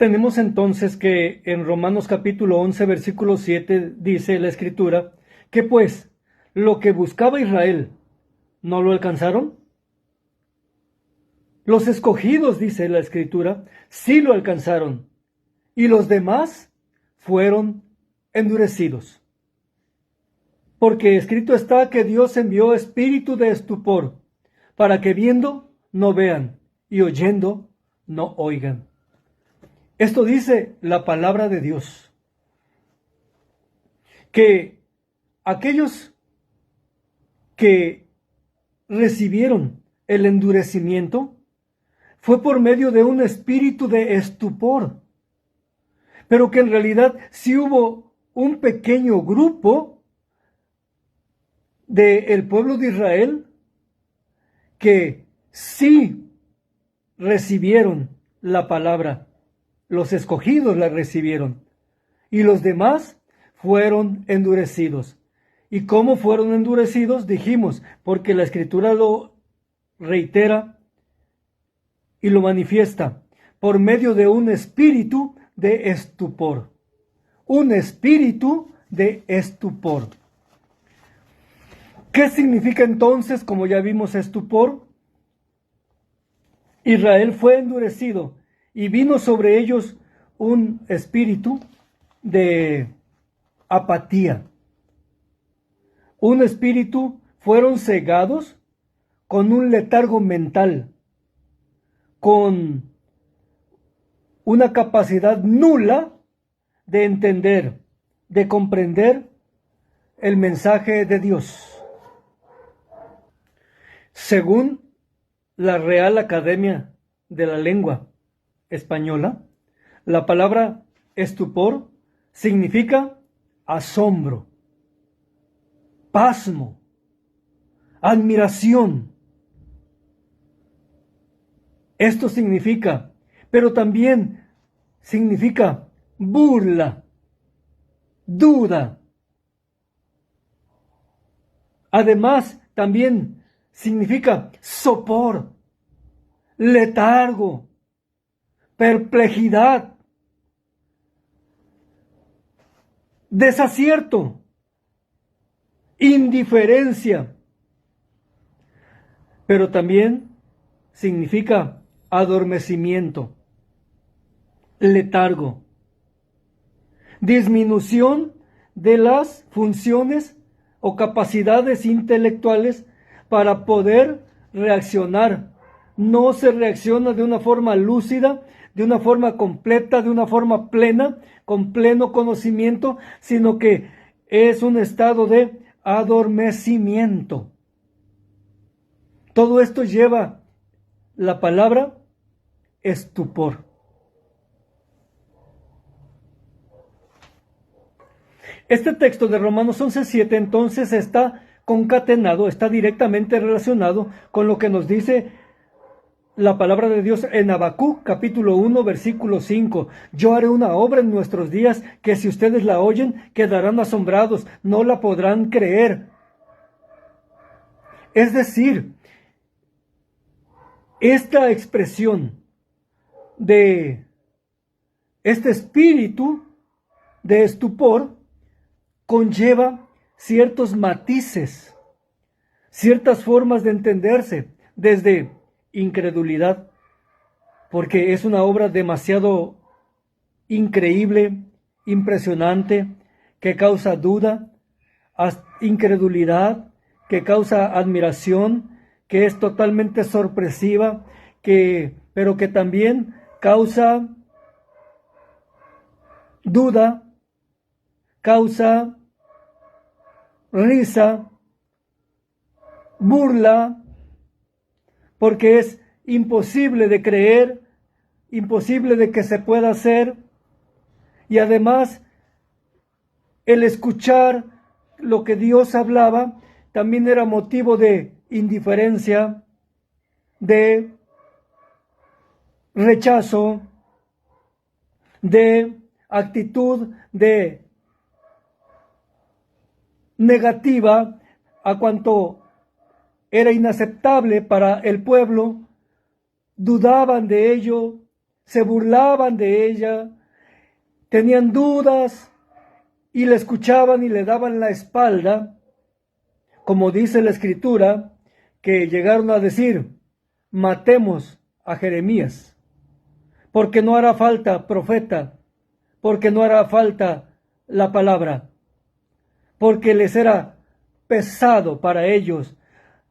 Tenemos entonces que en Romanos capítulo 11, versículo 7 dice la Escritura que pues lo que buscaba Israel no lo alcanzaron. Los escogidos, dice la Escritura, sí lo alcanzaron, y los demás fueron endurecidos. Porque escrito está que Dios envió espíritu de estupor, para que viendo no vean, y oyendo no oigan. Esto dice la palabra de Dios, que aquellos que recibieron el endurecimiento fue por medio de un espíritu de estupor, pero que en realidad sí hubo un pequeño grupo del pueblo de Israel que sí recibieron la palabra. Los escogidos la recibieron y los demás fueron endurecidos. ¿Y cómo fueron endurecidos? Dijimos, porque la Escritura lo reitera y lo manifiesta por medio de un espíritu de estupor. Un espíritu de estupor. ¿Qué significa entonces, como ya vimos, estupor? Israel fue endurecido y vino sobre ellos un espíritu de apatía. Un espíritu, fueron cegados con un letargo mental, con una capacidad nula de entender, de comprender el mensaje de Dios. Según la Real Academia de la Lengua Española, la palabra estupor significa asombro, pasmo, admiración. Esto significa, pero también significa burla, duda. Además, también significa sopor, letargo, perplejidad, desacierto, indiferencia, pero también significa adormecimiento, letargo, disminución de las funciones o capacidades intelectuales para poder reaccionar. No se reacciona de una forma lúcida, de una forma completa, de una forma plena, con pleno conocimiento, sino que es un estado de adormecimiento. Todo esto lleva la palabra estupor. Este texto de Romanos 11:7 entonces está concatenado, está directamente relacionado con lo que nos dice la palabra de Dios en Habacuc, capítulo 1, versículo 5. Yo haré una obra en nuestros días que si ustedes la oyen, quedarán asombrados, no la podrán creer. Es decir, esta expresión de este espíritu de estupor conlleva ciertos matices, ciertas formas de entenderse, desde incredulidad, porque es una obra demasiado increíble, impresionante, que causa duda, incredulidad, que causa admiración, que es totalmente sorpresiva, pero que también causa duda, causa risa, burla, porque es imposible de creer, imposible de que se pueda hacer, y además el escuchar lo que Dios hablaba también era motivo de indiferencia, de rechazo, de actitud de negativa a cuanto era inaceptable para el pueblo, dudaban de ello, se burlaban de ella, tenían dudas y le escuchaban y le daban la espalda, como dice la Escritura, que llegaron a decir: matemos a Jeremías, porque no hará falta profeta, porque no hará falta la palabra, porque les era pesado para ellos.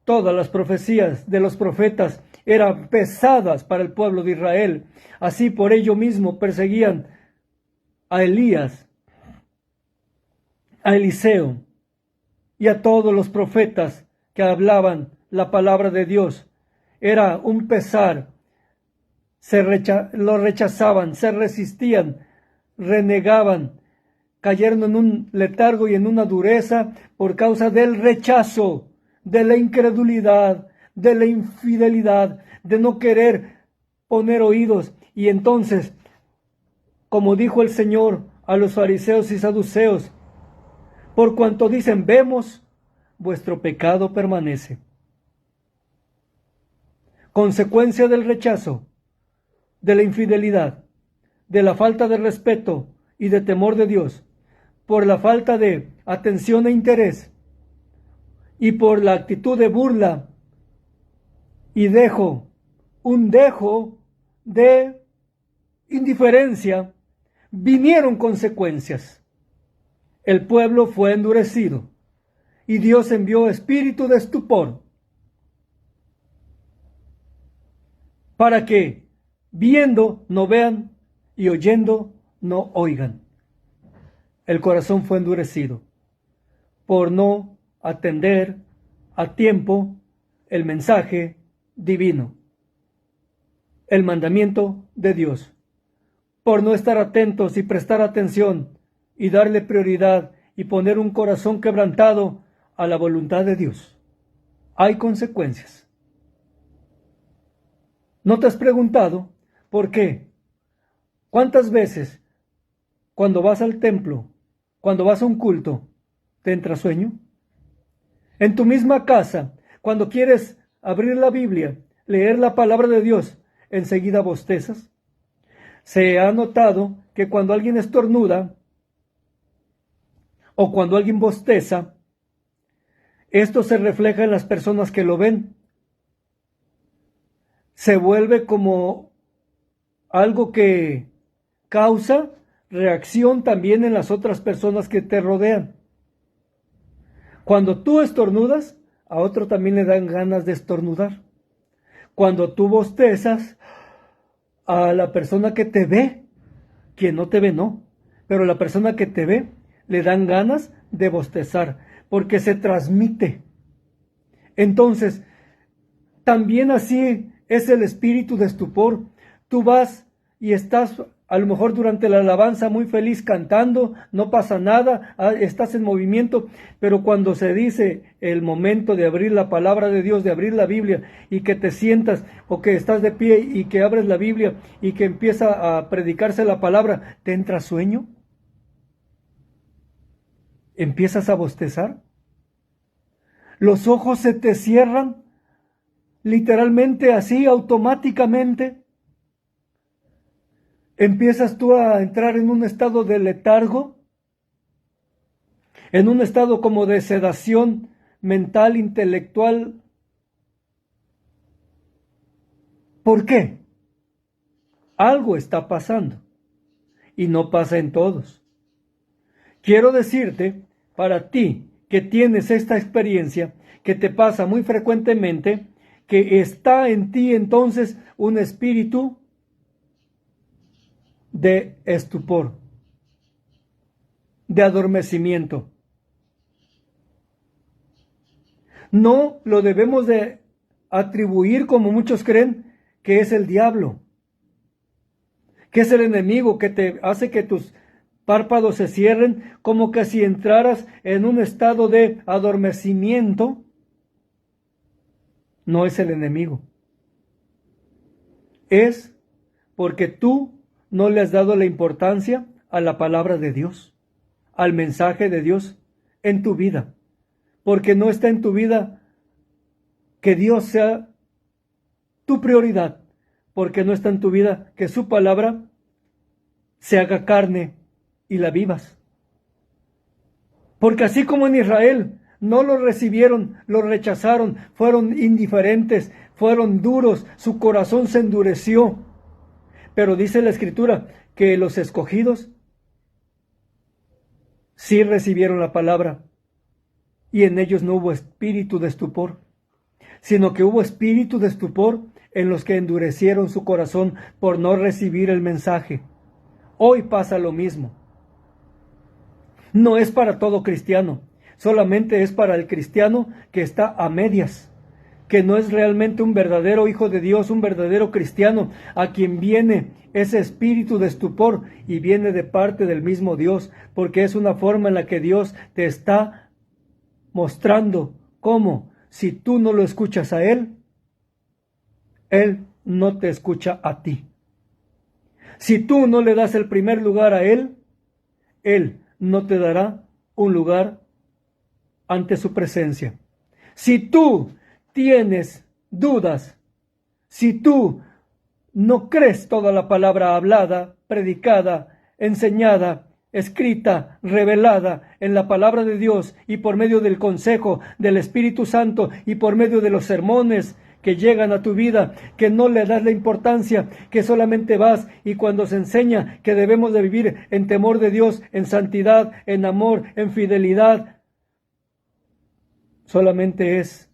Todas las profecías de los profetas eran pesadas para el pueblo de Israel. Así por ello mismo perseguían a Elías, a Eliseo y a todos los profetas que hablaban la palabra de Dios. Era un pesar. Lo rechazaban, se resistían, renegaban, cayeron en un letargo y en una dureza por causa del rechazo, de la incredulidad, de la infidelidad, de no querer poner oídos. Y entonces, como dijo el Señor a los fariseos y saduceos, por cuanto dicen vemos, vuestro pecado permanece. Consecuencia del rechazo, de la infidelidad, de la falta de respeto y de temor de Dios, por la falta de atención e interés y por la actitud de burla y un dejo de indiferencia, vinieron consecuencias. El pueblo fue endurecido y Dios envió espíritu de estupor para que viendo no vean y oyendo no oigan. El corazón fue endurecido por no atender a tiempo el mensaje divino, el mandamiento de Dios, por no estar atentos y prestar atención y darle prioridad y poner un corazón quebrantado a la voluntad de Dios. Hay consecuencias. ¿No te has preguntado por qué? ¿Cuántas veces cuando vas al templo, cuando vas a un culto, te entra sueño? En tu misma casa, cuando quieres abrir la Biblia, leer la palabra de Dios, enseguida bostezas. Se ha notado que cuando alguien estornuda o cuando alguien bosteza, esto se refleja en las personas que lo ven. Se vuelve como algo que causa reacción también en las otras personas que te rodean. Cuando tú estornudas, a otro también le dan ganas de estornudar. Cuando tú bostezas, a la persona que te ve, quien no te ve no, pero la persona que te ve, le dan ganas de bostezar, porque se transmite. Entonces, también así es el espíritu de estupor. Tú vas y estás a lo mejor durante la alabanza muy feliz cantando, no pasa nada, estás en movimiento, pero cuando se dice el momento de abrir la palabra de Dios, de abrir la Biblia, y que te sientas o que estás de pie y que abres la Biblia y que empieza a predicarse la palabra, ¿te entra sueño? ¿Empiezas a bostezar? ¿Los ojos se te cierran? Literalmente así, automáticamente. ¿Empiezas tú a entrar en un estado de letargo? ¿En un estado como de sedación mental, intelectual? ¿Por qué? Algo está pasando y no pasa en todos. Quiero decirte, para ti que tienes esta experiencia, que te pasa muy frecuentemente, que está en ti entonces un espíritu de estupor, de adormecimiento. No lo debemos de atribuir como muchos creen que es el diablo, que es el enemigo que te hace que tus párpados se cierren, como que si entraras en un estado de adormecimiento. No es el enemigo. Es porque tú no le has dado la importancia a la palabra de Dios, al mensaje de Dios en tu vida, porque no está en tu vida que Dios sea tu prioridad, porque no está en tu vida que su palabra se haga carne y la vivas. Porque así como en Israel no lo recibieron, lo rechazaron, fueron indiferentes, fueron duros, su corazón se endureció. Pero dice la Escritura que los escogidos sí recibieron la palabra y en ellos no hubo espíritu de estupor, sino que hubo espíritu de estupor en los que endurecieron su corazón por no recibir el mensaje. Hoy pasa lo mismo. No es para todo cristiano, solamente es para el cristiano que está a medias, que no es realmente un verdadero hijo de Dios, un verdadero cristiano, a quien viene ese espíritu de estupor y viene de parte del mismo Dios, porque es una forma en la que Dios te está mostrando cómo, si tú no lo escuchas a Él no te escucha a ti. Si tú no le das el primer lugar a Él no te dará un lugar ante su presencia. Si tú tienes dudas, si tú no crees toda la palabra hablada, predicada, enseñada, escrita, revelada en la palabra de Dios y por medio del consejo del Espíritu Santo y por medio de los sermones que llegan a tu vida, que no le das la importancia, que solamente vas y cuando se enseña que debemos de vivir en temor de Dios, en santidad, en amor, en fidelidad, solamente es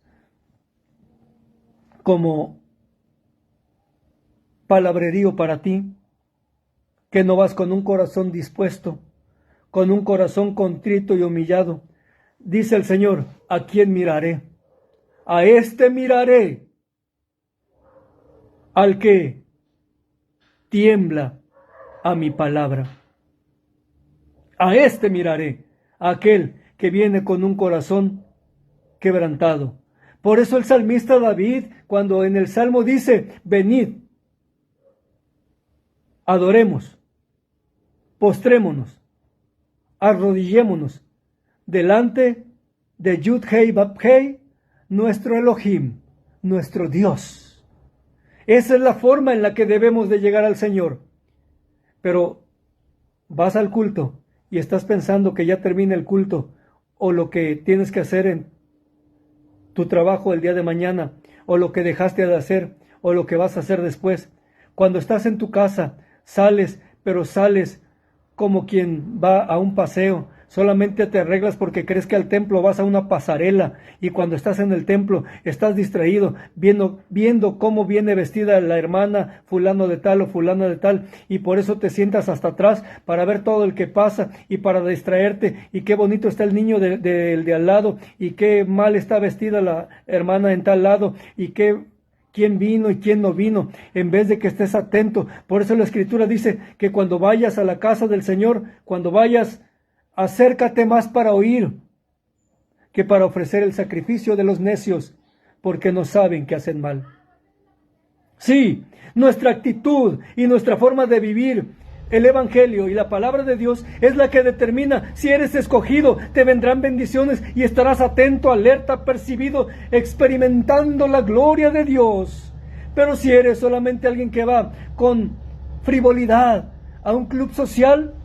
como palabrerío para ti, que no vas con un corazón dispuesto, con un corazón contrito y humillado. Dice el Señor, ¿a quién miraré? A este miraré, al que tiembla a mi palabra. A este miraré, a aquel que viene con un corazón quebrantado. Por eso el salmista David, cuando en el Salmo dice, venid, adoremos, postrémonos, arrodillémonos delante de Yud-Hei Vab-Hei, nuestro Elohim, nuestro Dios. Esa es la forma en la que debemos de llegar al Señor. Pero vas al culto y estás pensando que ya termina el culto, o lo que tienes que hacer en tu trabajo el día de mañana, o lo que dejaste de hacer, o lo que vas a hacer después. Cuando estás en tu casa, sales, pero sales como quien va a un paseo. Solamente te arreglas porque crees que al templo vas a una pasarela, y cuando estás en el templo estás distraído viendo cómo viene vestida la hermana fulano de tal o fulana de tal, y por eso te sientas hasta atrás para ver todo el que pasa y para distraerte, y qué bonito está el niño de al lado, y qué mal está vestida la hermana en tal lado, y quién vino y quién no vino, en vez de que estés atento. Por eso la Escritura dice que cuando vayas a la casa del Señor, cuando vayas, acércate más para oír que para ofrecer el sacrificio de los necios, porque no saben que hacen mal. Sí, nuestra actitud y nuestra forma de vivir el Evangelio y la palabra de Dios es la que determina si eres escogido. Te vendrán bendiciones y estarás atento, alerta, percibido, experimentando la gloria de Dios. Pero si eres solamente alguien que va con frivolidad a un club social,